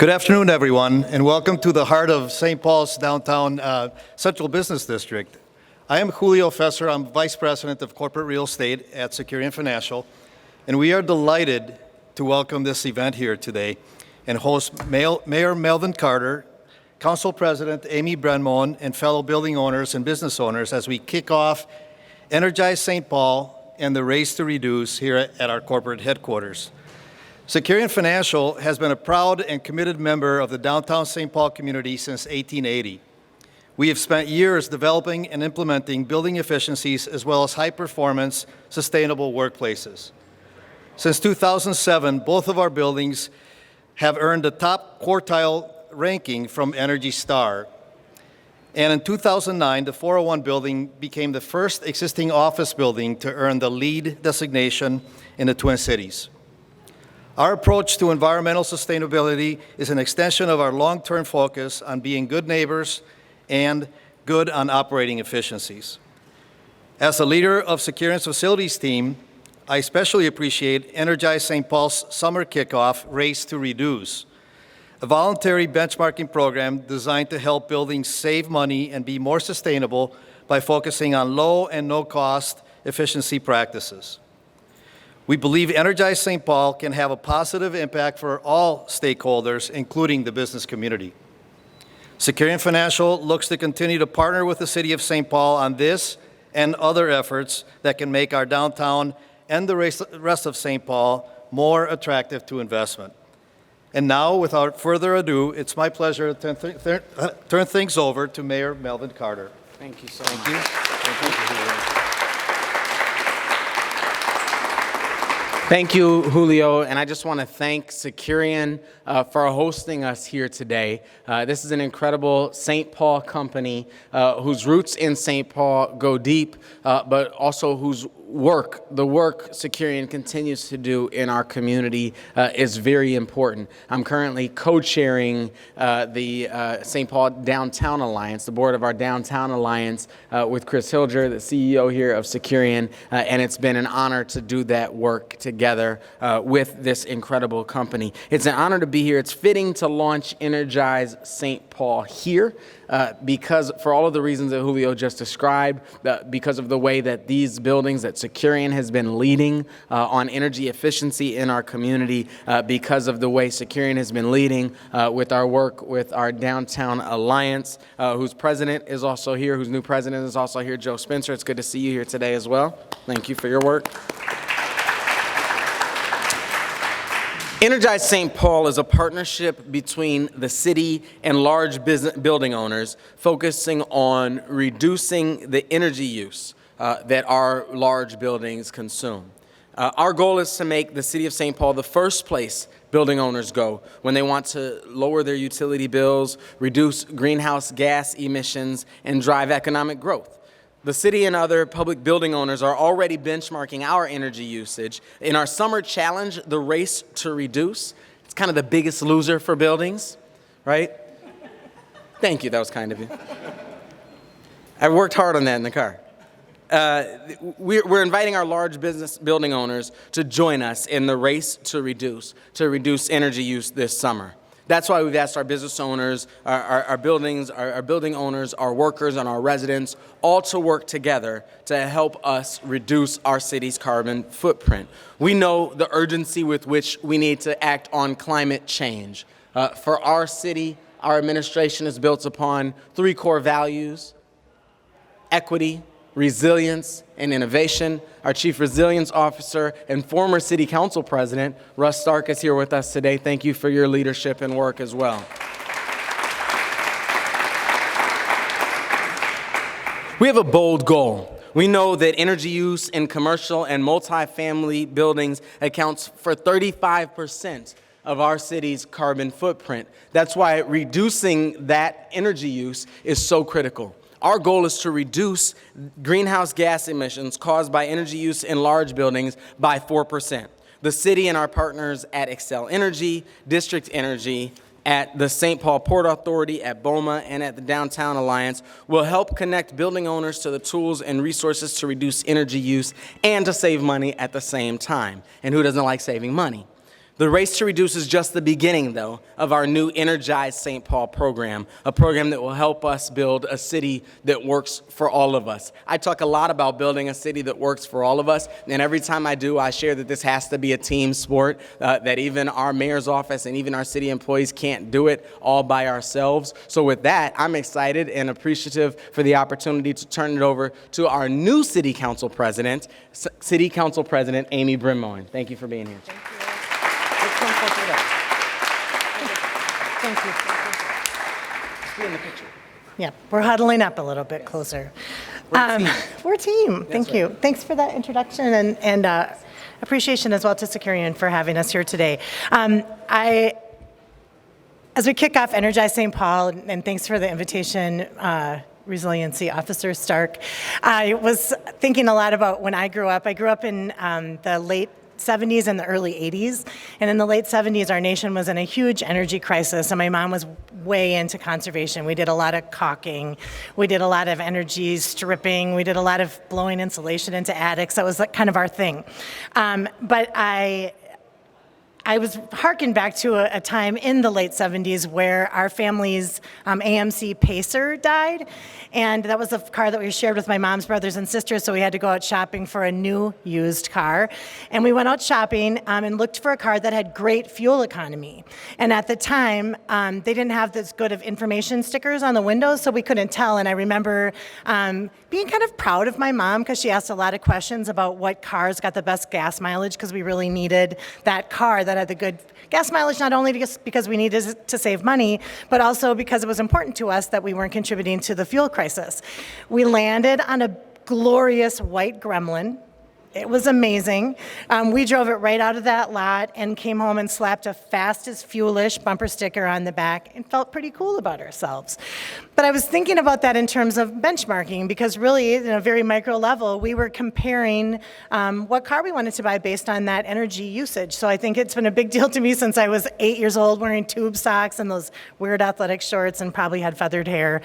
Good afternoon, everyone, and welcome to the heart of St. Paul's downtown Central Business District. I am Julio Fesser. I'm Vice President of Corporate Real Estate at Securian Financial, and we are delighted to welcome this event here today and host Mayor Melvin Carter, Council President Amy Brenmon, and fellow building owners and business owners as we kick off Energize Saint Paul and the Race to Reduce here at our corporate headquarters. Securian Financial has been a proud and committed member of the downtown St. Paul community since 1880. We have spent years developing and implementing building efficiencies as well as high-performance, sustainable workplaces. Since 2007, both of our buildings have earned the top quartile ranking from Energy Star. And in 2009, the 401 building became the first existing office building to earn the LEED designation in the Twin Cities. Our approach to environmental sustainability is an extension of our long-term focus on being good neighbors and good on operating efficiencies. As the leader of Securian's facilities team, I especially appreciate Energize Saint Paul's summer kickoff, Race to Reduce, a voluntary benchmarking program designed to help buildings save money and be more sustainable by focusing on low and no-cost efficiency practices. We believe Energize Saint Paul can have a positive impact for all stakeholders, including the business community. Securian Financial looks to continue to partner with the City of St. Paul on this and other efforts that can make our downtown and the rest of St. Paul more attractive to investment. And now, without further ado, it's my pleasure to turn things over to Mayor Melvin Carter. Thank you so much. Thank you. Thank you, Julio, and I just want to thank Securian for hosting us here today. This is an incredible St. Paul company whose roots in St. Paul go deep, but also whose the work Securian continues to do in our community is very important. I'm currently co-chairing the St. Paul Downtown Alliance, the board of our Downtown Alliance, with Chris Hilger, the CEO here of Securian, and it's been an honor to do that work together with this incredible company. It's an honor to be here. It's fitting to launch Energize St. Paul here because for all of the reasons that Julio just described, because of the way that these buildings, that Securian has been leading on energy efficiency in our community, because of the way Securian has been leading with our work with our Downtown Alliance, whose president is also here, whose new president is also here, Joe Spencer. It's good to see you here today as well. Thank you for your work. Energize St. Paul is a partnership between the city and large business building owners focusing on reducing the energy use that our large buildings consume. Our goal is to make the city of St. Paul the first place building owners go when they want to lower their utility bills, reduce greenhouse gas emissions, and drive economic growth. The city and other public building owners are already benchmarking our energy usage. In our summer challenge, the Race to Reduce, it's kind of the biggest loser for buildings, right? Thank you, that was kind of you. I worked hard on that in the car. We're inviting our large business building owners to join us in the Race to reduce energy use this summer. That's why we've asked our business owners, our building owners, our workers, and our residents all to work together to help us reduce our city's carbon footprint. We know the urgency with which we need to act on climate change. For our city, our administration is built upon three core values: equity, resilience, and innovation. Our Chief Resilience Officer and former City Council President, Russ Stark, is here with us today. Thank you for your leadership and work as well. We have a bold goal. We know that energy use in commercial and multifamily buildings accounts for 35% of our city's carbon footprint. That's why reducing that energy use is so critical. Our goal is to reduce greenhouse gas emissions caused by energy use in large buildings by 4%. The city and our partners at Xcel Energy, District Energy, at the St. Paul Port Authority, at BOMA, and at the Downtown Alliance will help connect building owners to the tools and resources to reduce energy use and to save money at the same time. And who doesn't like saving money? The Race to Reduce is just the beginning, though, of our new Energize Saint Paul program, a program that will help us build a city that works for all of us. I talk a lot about building a city that works for all of us, and every time I do, I share that this has to be a team sport, that even our mayor's office and even our city employees can't do it all by ourselves. So with that, I'm excited and appreciative for the opportunity to turn it over to our new City Council President, Amy Brimmoen. Thank you for being here. Thank you. Be in the picture. Yeah, we're huddling up a little bit closer. We're a team. Thank you. Thanks for that introduction and appreciation as well to Securian for having us here today. As we kick off Energize Saint Paul, and thanks for the invitation, Resiliency Officer Stark, I was thinking a lot about when I grew up. I grew up in the late 70s and the early 80s. And in the late 70s, our nation was in a huge energy crisis, and my mom was way into conservation. We did a lot of caulking. We did a lot of energy stripping. We did a lot of blowing insulation into attics. That was like kind of our thing. But I was harkened back to a time in the late 70s where our family's AMC Pacer died, and that was the car that we shared with my mom's brothers and sisters, so we had to go out shopping for a new used car. And we went out shopping and looked for a car that had great fuel economy. And at the time, they didn't have this good of information stickers on the windows, so we couldn't tell. And I remember being kind of proud of my mom because she asked a lot of questions about what cars got the best gas mileage, because we really needed that car that had the good gas mileage, not only because we needed to save money, but also because it was important to us that we weren't contributing to the fuel crisis. We landed on a glorious white Gremlin. It was amazing. We drove it right out of that lot and came home and slapped a fast as fuelish bumper sticker on the back and felt pretty cool about ourselves. But I was thinking about that in terms of benchmarking, because really, in a very micro level, we were comparing what car we wanted to buy based on that energy usage. So I think it's been a big deal to me since I was 8 years old, wearing tube socks and those weird athletic shorts and probably had feathered hair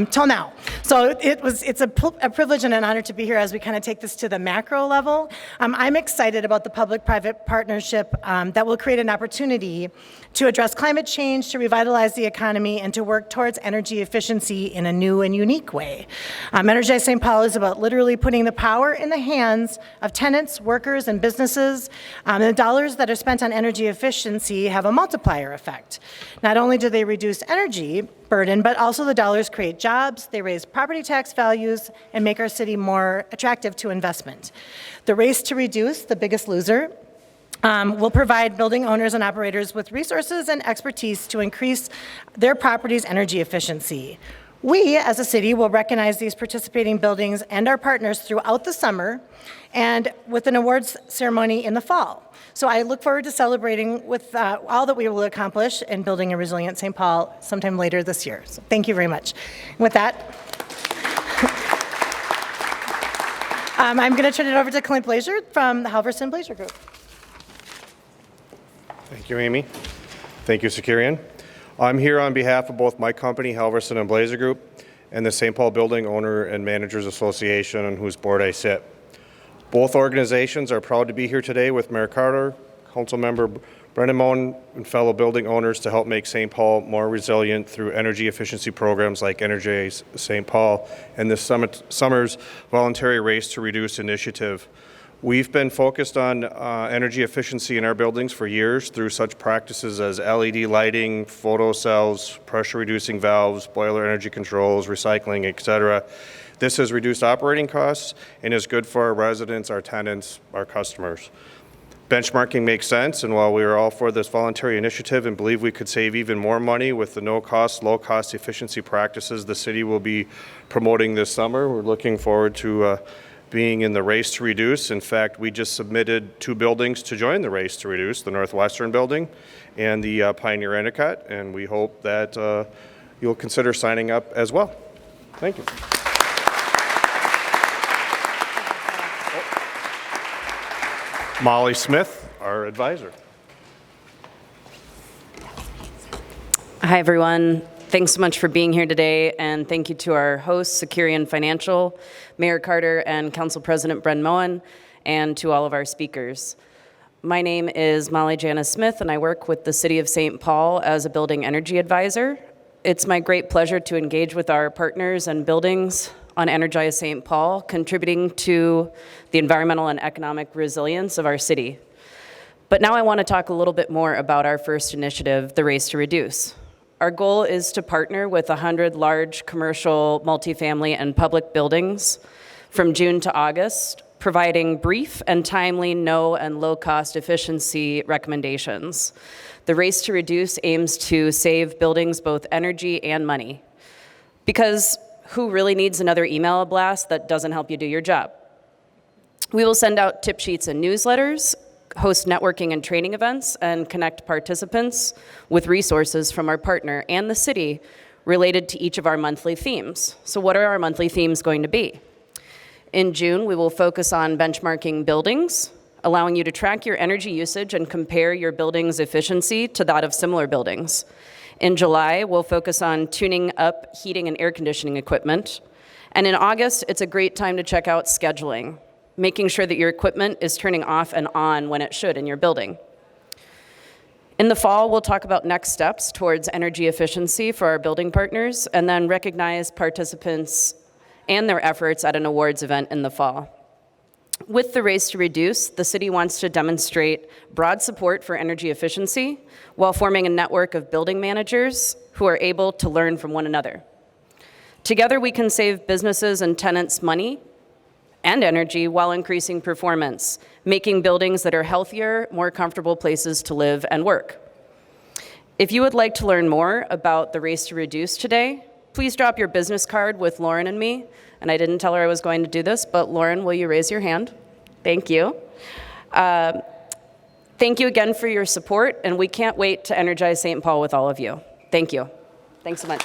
till now. So it's a privilege and an honor to be here as we kind of take this to the macro level. I'm excited about the public-private partnership that will create an opportunity to address climate change, to revitalize the economy, and to work towards energy efficiency in a new and unique way. Energize Saint Paul is about literally putting the power in the hands of tenants, workers, and businesses. The dollars that are spent on energy efficiency have a multiplier effect. Not only do they reduce energy burden, but also the dollars create jobs, they raise property tax values, and make our city more attractive to investment. The Race to Reduce, the biggest loser, will provide building owners and operators with resources and expertise to increase their property's energy efficiency. We, as a city, will recognize these participating buildings and our partners throughout the summer and with an awards ceremony in the fall. So I look forward to celebrating with all that we will accomplish in building a resilient St. Paul sometime later this year. So thank you very much. With that, I'm going to turn it over to Clint Blazer from the Halverson Blazer Group. Thank you, Amy. Thank you, Securian. I'm here on behalf of both my company, Halverson and Blazer Group, and the St. Paul Building Owner and Managers Association, on whose board I sit. Both organizations are proud to be here today with Mayor Carter, Councilmember Brennemoen, and fellow building owners to help make St. Paul more resilient through energy efficiency programs like Energize Saint Paul and this summer's voluntary Race to Reduce initiative. We've been focused on energy efficiency in our buildings for years through such practices as LED lighting, photo cells, pressure reducing valves, boiler energy controls, recycling, etc. This has reduced operating costs and is good for our residents, our tenants, our customers. Benchmarking makes sense, and while we are all for this voluntary initiative and believe we could save even more money with the no-cost, low-cost efficiency practices the city will be promoting this summer, we're looking forward to being in the Race to Reduce. In fact, we just submitted 2 buildings to join the Race to Reduce, the Northwestern building and the Pioneer Endicott, and we hope that you'll consider signing up as well. Thank you. Molly Smith, our advisor. Hi, everyone. Thanks so much for being here today, and thank you to our hosts, Securian Financial, Mayor Carter, and Council President Brennemoen, and to all of our speakers. My name is Molly Janis Smith, and I work with the City of Saint Paul as a building energy advisor. It's my great pleasure to engage with our partners and buildings on Energize Saint Paul, contributing to the environmental and economic resilience of our city. But now I want to talk a little bit more about our first initiative, the Race to Reduce. Our goal is to partner with 100 large commercial, multifamily, and public buildings from June to August, providing brief and timely no and low-cost efficiency recommendations. The Race to Reduce aims to save buildings both energy and money. Because who really needs another email blast that doesn't help you do your job? We will send out tip sheets and newsletters, host networking and training events, and connect participants with resources from our partner and the city related to each of our monthly themes. So what are our monthly themes going to be? In June, we will focus on benchmarking buildings, allowing you to track your energy usage and compare your building's efficiency to that of similar buildings. In July, we'll focus on tuning up heating and air conditioning equipment. And in August, it's a great time to check out scheduling, making sure that your equipment is turning off and on when it should in your building. In the fall, we'll talk about next steps towards energy efficiency for our building partners, and then recognize participants and their efforts at an awards event in the fall. With the Race to Reduce, the city wants to demonstrate broad support for energy efficiency while forming a network of building managers who are able to learn from one another. Together, we can save businesses and tenants money and energy while increasing performance, making buildings that are healthier, more comfortable places to live and work. If you would like to learn more about the Race to Reduce today, please drop your business card with Lauren and me. And I didn't tell her I was going to do this, but Lauren, will you raise your hand? Thank you. Thank you again for your support, and we can't wait to energize St. Paul with all of you. Thank you. Thanks so much.